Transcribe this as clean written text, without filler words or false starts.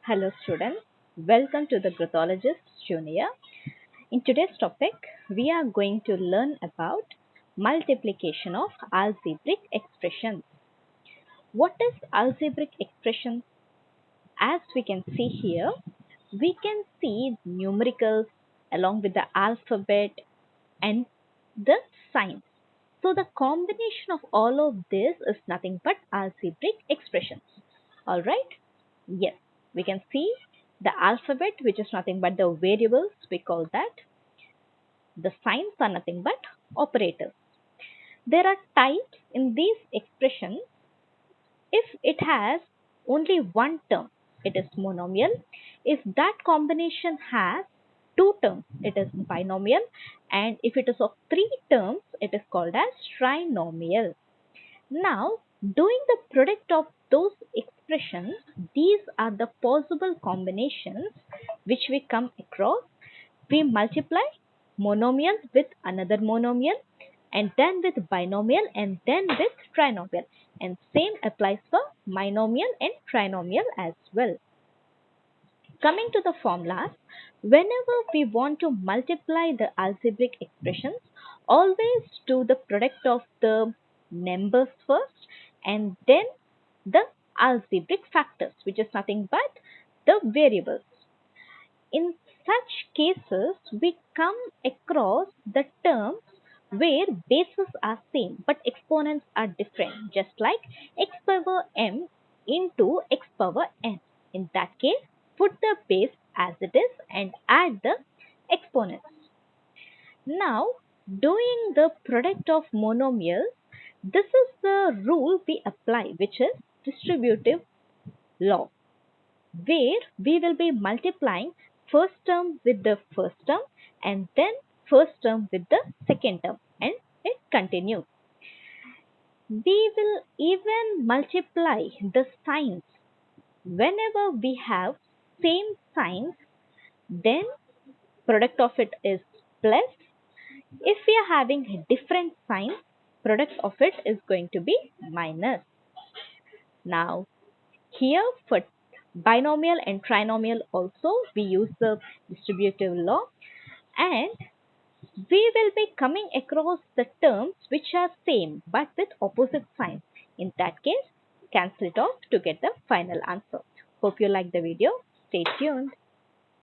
Hello students, welcome to the Grothologist Junior. In today's topic, we are going to learn about multiplication of algebraic expressions. What is algebraic expression? As we can see here, we can see numericals along with the alphabet and the signs. So the combination of all of this is nothing but algebraic expressions. Alright? Yes, we can see the alphabet, which is nothing but the variables, we call that. The signs are nothing but operators. There are types in these expressions. If it has only one term, it is monomial. If that combination has two terms, it is binomial. And if it is of three terms, it is called as trinomial. Now, doing the product of those expressions, these are the possible combinations which we come across. We multiply monomial with another monomial and then with binomial and then with trinomial. And same applies for binomial and trinomial as well. Coming to the formulas, whenever we want to multiply the algebraic expressions, always do the product of the numbers first and then the algebraic factors, which is nothing but the variables. In such cases, we come across the terms where bases are same but exponents are different, just like x power m into x power n. In that case, put the base as it is and add the exponents. Now, doing the product of monomials, this is the rule we apply, which is distributive law, where we will be multiplying first term with the first term and then first term with the second term, and it continues. We will even multiply the signs. Whenever we have same signs, then product of it is plus. If we are having different signs, product of it is going to be minus. Now, here for binomial and trinomial also we use the distributive law, and we will be coming across the terms which are same but with opposite signs. In that case, cancel it off to get the final answer. Hope you like the video. Stay tuned.